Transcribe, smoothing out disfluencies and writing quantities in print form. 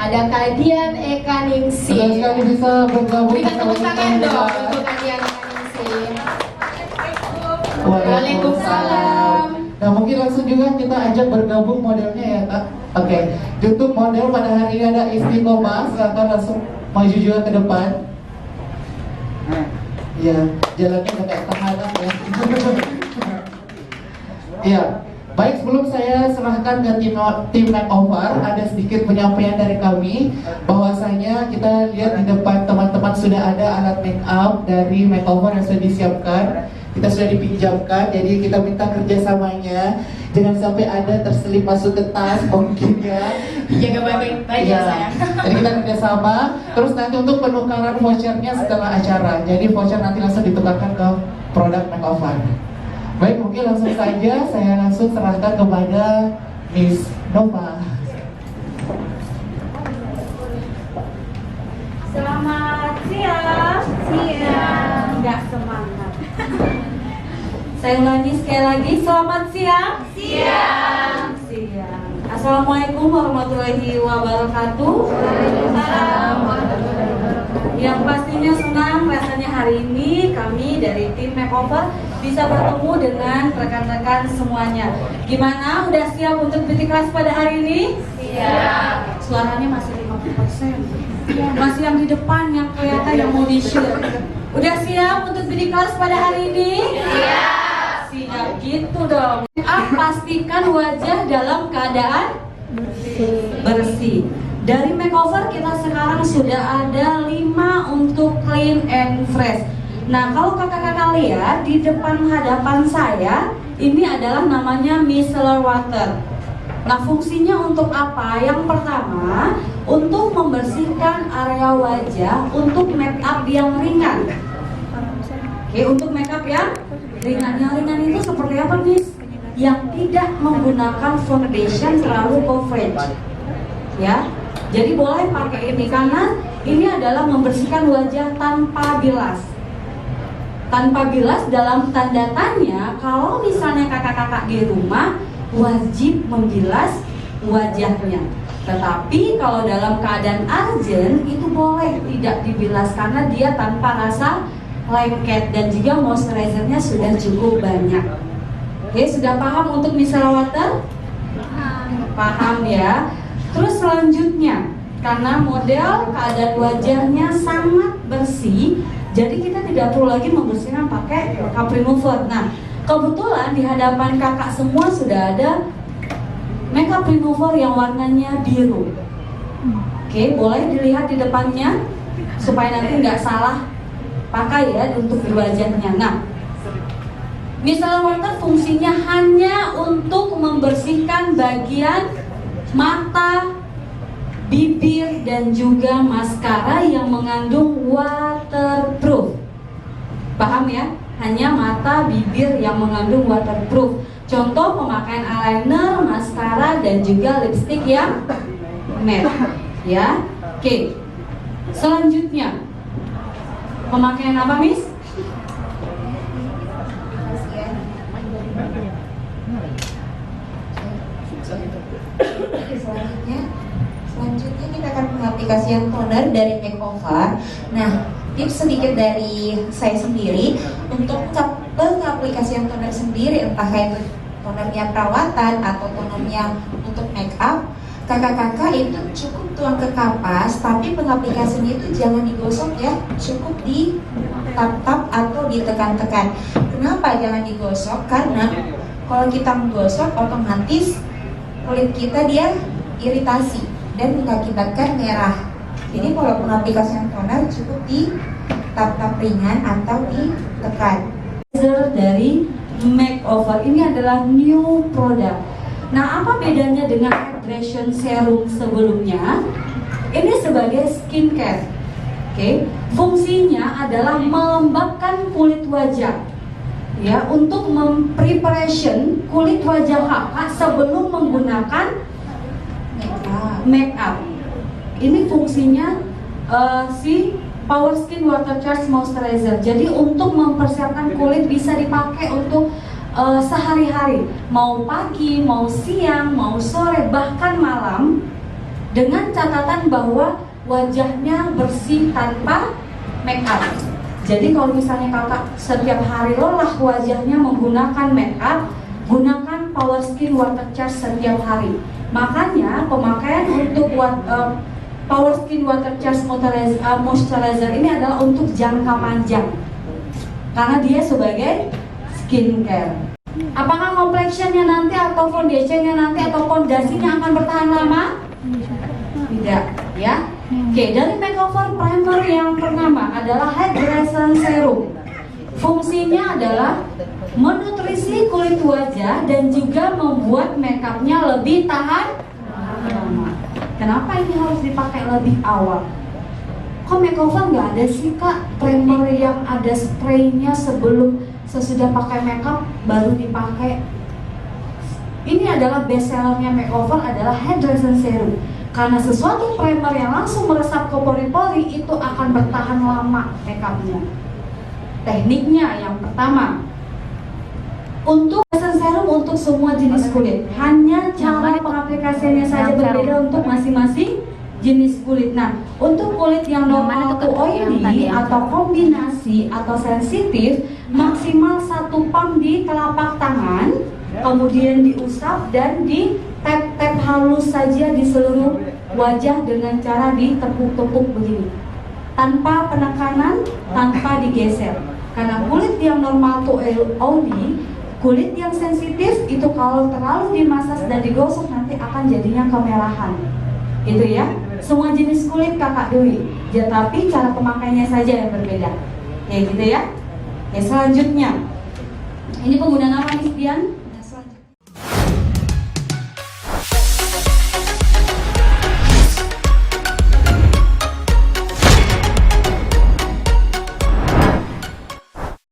Ada Kak Dian Eka Ningsih. Senang sekali bisa bergabung. Kita tepuk tangan dong untuk Kak Dian Eka Ningsih. Waalaikumsalam. Nah, mungkin langsung juga kita ajak bergabung modelnya ya Kak. Oke, untuk model pada hari ini ada Istiqomah, silakan langsung maju juga ke depan. Iya, jalannya udah kayak tahanan ya. Iya, baik, sebelum saya serahkan ke tim makeover, ada sedikit penyampaian dari kami bahwasanya kita lihat di depan teman-teman sudah ada alat make up dari makeover yang sudah disiapkan. Kita sudah dipinjamkan, jadi kita minta kerjasamanya. Jangan sampai ada terselip masuk ke tas mungkin ya. Jaga baik-baik ya sayang. Jadi kita kerjasama. Terus nanti untuk penukaran vouchernya setelah acara. Jadi voucher nanti langsung ditukarkan ke produk makeover. Baik, mungkin langsung saja saya langsung serahkan kepada Miss Nova. Selamat siang. Siang. Nggak semangat. Saya ulangi sekali lagi. Selamat siang. Siang. Siang. Assalamualaikum warahmatullahi wabarakatuh. Waalaikumsalam warahmatullahi wabarakatuh. Yang pastinya senang rasanya hari ini kami dari tim makeover bisa bertemu dengan rekan-rekan semuanya. Gimana? Udah siap untuk beauty class pada hari ini? Siap. Suaranya masih 50%. Masih yang di depan yang kelihatan yang mau di-shoot. Udah siap untuk beauty class pada hari ini? Siap. Siap gitu dong. Pastikan wajah dalam keadaan bersih. Dari makeover kita sekarang sudah ada 5 untuk clean and fresh. Nah, kalau kakak-kakak lihat di depan hadapan saya, ini adalah namanya micellar water. Nah, fungsinya untuk apa? Yang pertama, untuk membersihkan area wajah untuk make up yang ringan. Oke, untuk make up yang ringan. Yang ringan itu seperti apa, Miss? Yang tidak menggunakan foundation terlalu coverage. Ya. Jadi boleh pakai ini karena ini adalah membersihkan wajah tanpa bilas. Tanpa bilas dalam tanda tanya, kalau misalnya kakak-kakak di rumah wajib membilas wajahnya. Tetapi kalau dalam keadaan urgent itu boleh tidak dibilas karena dia tanpa rasa lengket dan juga moisturizernya sudah cukup banyak. Oke, sudah paham untuk micellar water? Paham ya. Terus selanjutnya, karena model keadaan wajahnya sangat bersih, jadi kita tidak perlu lagi membersihkan pakai makeup remover. Nah, kebetulan di hadapan kakak semua sudah ada makeup remover yang warnanya biru. Oke, boleh dilihat di depannya supaya nanti nggak salah pakai ya untuk di wajahnya. Nah, micellar water fungsinya hanya untuk membersihkan bagian mata, bibir, dan juga maskara yang mengandung waterproof. Paham ya? Hanya mata, bibir yang mengandung waterproof. Contoh pemakaian eyeliner, maskara, dan juga lipstick yang matte. Ya, oke. Selanjutnya, pemakaian apa, Miss? Selanjutnya kita akan pengaplikasian toner dari makeover. Nah, tips sedikit dari saya sendiri untuk pengaplikasian toner sendiri, entah itu tonernya perawatan atau tonernya untuk make up. Kakak-kakak itu cukup tuang ke kapas, tapi pengaplikasinya itu jangan digosok ya, cukup di tap-tap atau ditekan-tekan. Kenapa jangan digosok? Karena kalau kita menggosok otomatis kulit kita dia iritasi dan mengakibatkan merah. Jadi kalau pengaplikasian toner cukup di tap-tap ringan atau ditekan. Dari makeover ini adalah new product. Nah, apa bedanya dengan hydration serum sebelumnya? Ini sebagai skincare. Oke, fungsinya adalah melembabkan kulit wajah. Ya, untuk mempreparation kulit wajah kakak sebelum menggunakan make up. Ini fungsinya si Power Skin Water Charge Moisturizer. Jadi untuk mempersiapkan kulit bisa dipakai untuk sehari-hari, mau pagi, mau siang, mau sore, bahkan malam. dengan catatan bahwa wajahnya bersih tanpa make up. Jadi kalau misalnya kakak setiap hari lelah wajahnya menggunakan make up, gunakan Power Skin Water Charge setiap hari. Makanya pemakaian untuk Power Skin Water Charge Moisturizer ini adalah untuk jangka panjang, karena dia sebagai skincare. Apakah complexionnya nanti atau foundationnya nanti atau fondasinya akan bertahan lama? Tidak, ya. Oke, dari makeover primer yang pertama adalah Hydration Serum. Fungsinya adalah menutrisi kulit wajah dan juga membuat makeupnya lebih tahan lama. Kenapa ini harus dipakai lebih awal? Kok makeover nggak ada sih kak primer yang ada spraynya sebelum sesudah pakai makeup baru dipakai? Ini adalah best sellernya makeover adalah Hydration Serum. Karena sesuatu primer yang langsung meresap ke pori-pori itu akan bertahan lama makeupnya. Tekniknya yang pertama, untuk Hydration Serum untuk semua jenis kulit, hanya cara pengaplikasiannya saja berbeda untuk masing-masing jenis kulit. Nah, untuk kulit yang normal to oily atau kombinasi atau sensitif, maksimal 1 pump di telapak tangan, kemudian diusap dan di tap-tap halus saja di seluruh wajah dengan cara ditepuk-tepuk begini, tanpa penekanan, tanpa digeser. Karena kulit yang normal to oily, kulit yang sensitif itu kalau terlalu dimasas dan digosok nanti akan jadinya kemerahan. Itu ya, semua jenis kulit kakak Dwi, ya, tapi cara pemakaiannya saja yang berbeda. Ya gitu ya. Selanjutnya, ini penggunaan apa nih Dian?